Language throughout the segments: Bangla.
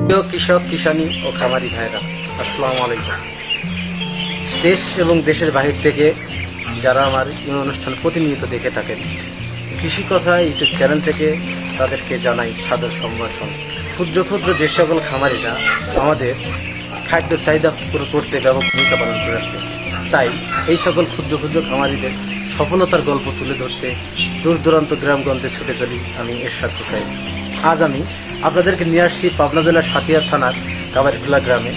প্রিয় কৃষক কিষানী ও খামারি ভাইরা, আসসালামু আলাইকুম। দেশ এবং দেশের বাহির থেকে যারা আমার এই অনুষ্ঠান প্রতিনিয়ত দেখে থাকেন, কৃষি কথা ইউটিউব চ্যানেল থেকে তাদেরকে জানাই সাদর সম্ভাষণ। ক্ষুদ্র ক্ষুদ্র যে সকল খামারিরা আমাদের খাদ্য চাহিদা পুরো করতে ব্যাপক ভূমিকা পালন করে আসছে, তাই এই সকল ক্ষুদ্র ক্ষুদ্র খামারিদের সফলতার গল্প তুলে ধরতে দূর দূরান্ত গ্রামগঞ্জে ছুটে চলি আমি এরশাদ হোসাইন। আজ আমি আপনাদেরকে নিয়ে আসছি পাবনা জেলার সাতিয়ার থানার কাবারীখোলা গ্রামে।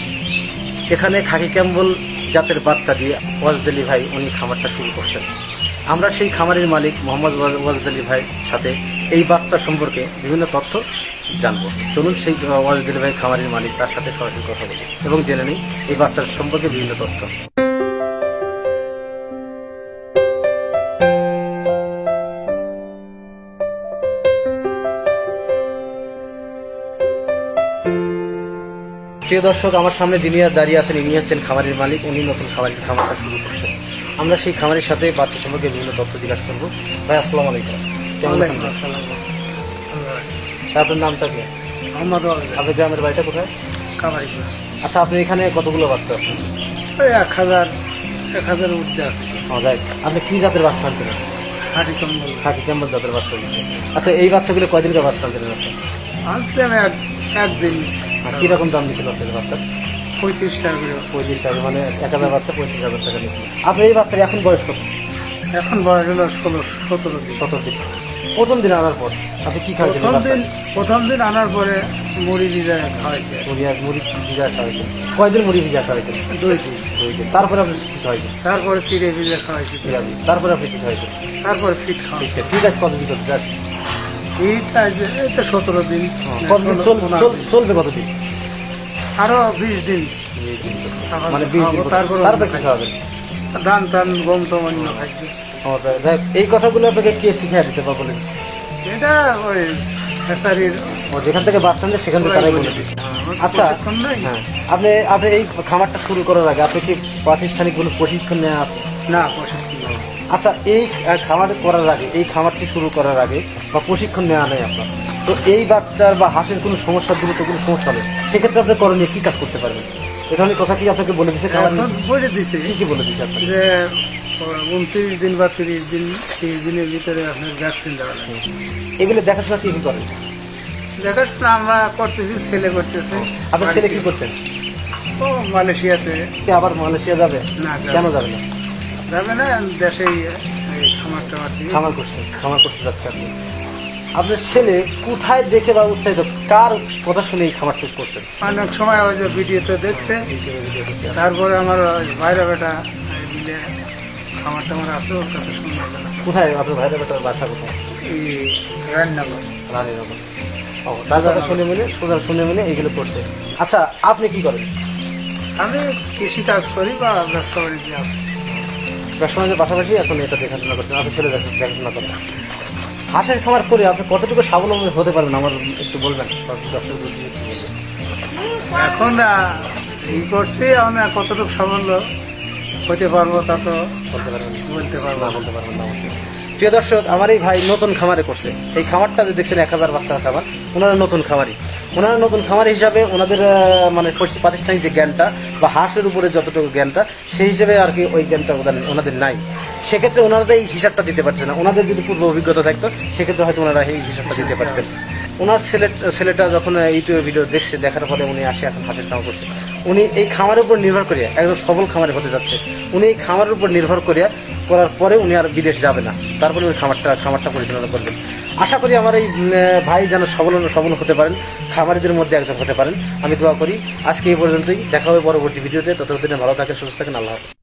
এখানে খাকি ক্যাম্বল জাতের বাচ্চা দিয়ে ওয়াজেদ আলী ভাই উনি খামারটা শুরু করছেন। আমরা সেই খামারের মালিক মোহাম্মদ ওয়াজেদ আলী ভাইয়ের সাথে এই বাচ্চা সম্পর্কে বিভিন্ন তথ্য জানবো। চলুন সেই ওয়াজেদ আলী ভাই খামারের মালিক, তার সাথে সরাসরি কথা বলি এবং জেনে নিই এই বাচ্চার সম্পর্কে বিভিন্ন তথ্য। প্রিয় দর্শক, আমার সামনে যিনি দাঁড়িয়ে আছেন ইনি হচ্ছেন খামারের মালিক। উনি নতুন খামারটা শুরু করছেন। আমরা সেই খামারের সাথে বাচ্চা সম্পর্কে বিভিন্ন তথ্য জিজ্ঞাসা করবো। ভাই আসসালামু আলাইকুম। আপনার নামটা কি? আপনার গ্রামের বাড়িটা কোথায়? কাবারীখোলা। আচ্ছা, আপনি এখানে কতগুলো বাচ্চা আছেন? 1000 উঠতে আছে। আপনি কি জাতের বাচ্চা আনছেন? খাকি ক্যাম্বল জাতের বাচ্চা। আচ্ছা, এই বাচ্চাগুলো কয়দিনকার বাচ্চা আনছেন? আনছিলাম একদিন। কিরকম দাম দিচ্ছিল আপনাদের বাচ্চা? 35 টাকা করে। 35 টাকা, মানে 1000 বাচ্চা 35,000 টাকা নিচ্ছিল। আপনি এই বাচ্চার এখন বয়স কত? এখন বয়স হলো 17 দিন। 17 দিন। প্রথম দিন আনার পর আপনি কি খাওয়াইছেন? প্রথম দিন আনার পরে মুড়ি ভিজা খাওয়াইছে। মুড়ি ভিজা খাওয়াইছেন। কয়দিন মুড়ি ভিজা খাওয়াইছেন? 2 দিন। তারপরে আপনি কি খাওয়াইছেন? তারপরে চিড়ে ভিজা খাওয়াইছে। তারপরে আপনি কি খাওয়াইছেন? তারপরে ফিট খাওয়াইছে। ঠিক আছে, কতদিন করতে যাচ্ছি? এটা 17 দিন। চলবে কতদিন? আরো 20 দিন। মানে 20 দিন। তারপরে কি খাওয়াবেন? ধান টান গম টম অন্য খাইছে। এই কথাগুলো আপনাকে কে শিখিয়ে দিতে বা বলে দিচ্ছে? এটা ওই ফেসারির যেখান থেকে বাচ্চা নেই সেখান থেকে তারাই বলে দিচ্ছে। আচ্ছা, হ্যাঁ, আপনি এই খামারটা শুরু করার আগে আপনি কি প্রাতিষ্ঠানিক কোনো প্রশিক্ষণ নেওয়া আছে? না, প্রশিক্ষণ। আচ্ছা, এই খামার করার আগে, এই খামারটি শুরু করার আগে বা প্রশিক্ষণ নেওয়া নেই আপনার, তো এই বাচ্চার বা হাঁসের কোনো সমস্যা দ্রুত কোনো সমস্যা হবে, সেক্ষেত্রে আপনি করণীয় কি কাজ করতে পারবেন? এই ধরনের কথা কি আপনাকে বলে দিচ্ছে? বলে দিছে। কি বলে দিচ্ছে আপনাকে? যে 29 দিন বা 30 দিনের ভিতরে আপনার ভ্যাকসিন দেওয়া লাগে। এগুলো দেখাশোনা কি করেন? দেখাশোনা আমরা করতেছি, ছেলে করতেছে। আপনার ছেলে কি করছেন? ও মালয়েশিয়াতে। আবার মালয়েশিয়া যাবে? না, কেন যাবে না? যাবে না, দেশেই খামার করতে যাচ্ছে আপনি। আপনার ছেলে কোথায় দেখে বা উৎসাহিত, কার কথা শুনে এই খামারটা করছেন? অনেক সময় ওই যে ভিডিওতে দেখছে, তারপরে আমার ভাইরা বেটা মিলে খামার টামার আছে, ওর কাছে শুনে। কোথায় আপনার ভাইরা বেটার বাসা? কোথায়? এই রান্নাঘর, রানীনগর। তার কথা শুনে মিলে এইগুলো করছে। আচ্ছা, আপনি কি করেন? আমি কৃষি কাজ করি বা ব্যবসা বাণিজ্য আছে। ব্যবসা বাণিজ্যের পাশাপাশি এখন এটা দেখাশোনা করছেন, আপনার ছেলে দেখাশোনা করেন। হাঁসের খামার করে আপনি কতটুকু স্বাবলম্বী হতে পারবেন আমার একটু বলবেন? এখন ই করছি, আমি কতটুকু সাফল্য হতে পারবো তা তো বলতে পারবো না। প্রিয় দর্শক, আমার এই ভাই নতুন খামারে করছে। এই খামারটা যে দেখছেন 1000 বাচ্চার খামার, ওনারা নতুন খামারি হিসাবে ওনাদের মানে প্রাতিষ্ঠানিক যে জ্ঞানটা বা হাঁসের উপরে যতটুকু জ্ঞানটা, সেই হিসেবে আর কি ওই জ্ঞানটা ওনাদের নাই। সেক্ষেত্রে ওনারা এই হিসাবটা দিতে পারছে না। ওনাদের যদি পূর্ব অভিজ্ঞতা থাকতো সেক্ষেত্রে হয়তো ওনারা এই হিসাবটা দিতে পারতেন। ওনার ছেলেটা যখন ইউটিউবে ভিডিও দেখছে, দেখার পরে উনি আসে এখন হাঁসের খামার করছে। উনি এই খামারের উপর নির্ভর করিয়া একদম সফল খামারে হতে যাচ্ছে। উনি এই খামারের উপর নির্ভর করার পরে উনি আর বিদেশ যাবে না, তারপরে উনি খামারটা পরিচালনা করবেন। আশা করি আমার এই ভাই যেন সফল হতে পারেন, খামারিদের মধ্যে একজন হতে পারেন, আমি দোয়া করি। আজকে এই পর্যন্তই, দেখা হবে পরবর্তী ভিডিওতে। ততদিনে ভালো থাকেন, সুস্থ থাকেন। আল্লাহ হাফেজ।